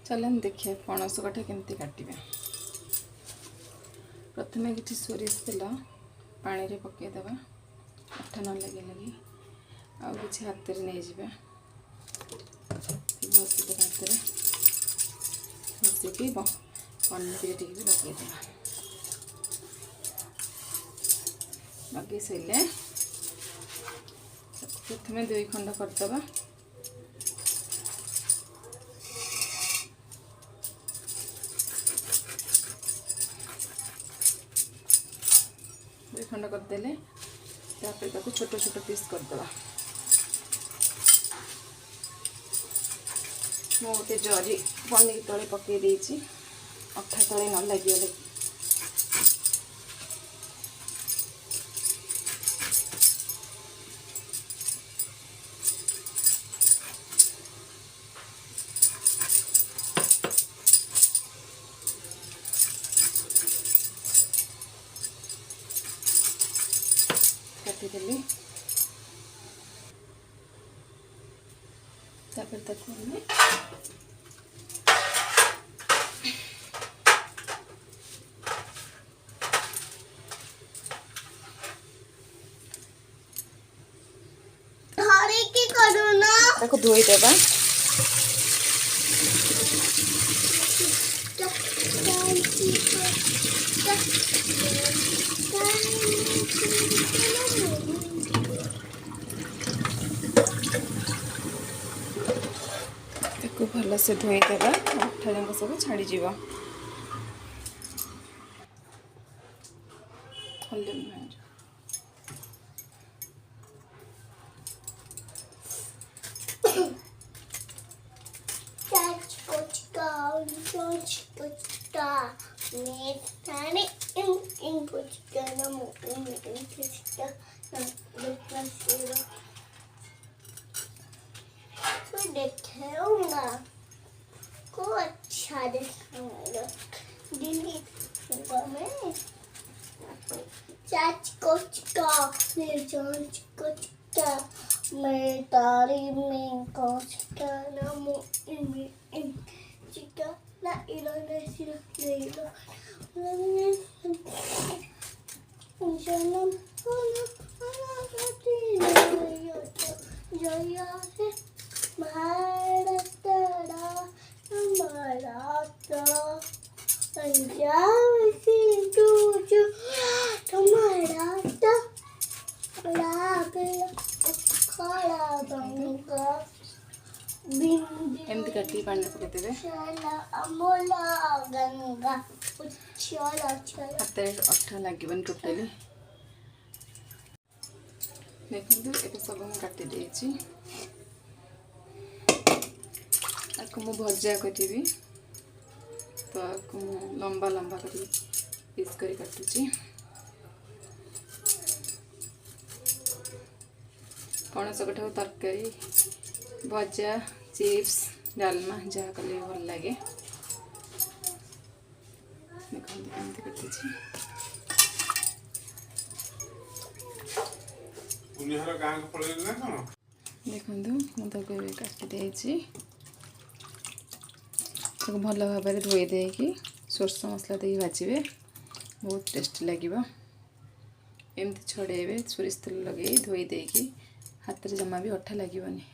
चलन देखिए पणस कठे केमती काटिबे। प्रथमे किसी सोरिष तेल पानी रे पकेदेबा अठा न लगे लगी आउ किसी हाथ में नहीं जाए घसीदे हाथ में घसिकी पनीर टी भी लगेदेवा लगे सारे प्रथमे 2 खंड करदे 2 खंड करदेले छोट छोट पीस करदे मु गोटे जरी पनीर तले पकई देछि अठा तले न लगे काटिदेली तापर ताको हमें हरे की करू ना ताको धोई देबा भल से धोई देबा अठा जंग सब छाड़ी जीवा देखूंगा को अच्छा दिखाऊंगा दिल्ली मैं चाच कोचका मेरे चाच कोचका मैं तारी में कोचका ना इन चिका ना इलाने सिर लेला जन्म जया है भारत पंजाब से दूजो तुम्हारा खड़ा बंगा एमती काटी पानी पकेदेबे अमोला गंगा उछला हाथ अठा लगे टोटाली देखो ये सब मुझे काटी देछि आपको मु भजा करी तो आपको लंबा लंबा करी पीस करी काटुची पणस कठा तरकारी भजा चिप्स डालमा जहाँ कले भल लगे देखो केमती काटी देखो मुझे काटी भल भाव में धोई देकी सोरष मसला दे भाजबे बहुत टेस्टी लगे एमती छड़ेबे सोरिष तेल लगे धोई देकी हाथ में जमा भी अठा लगेनि।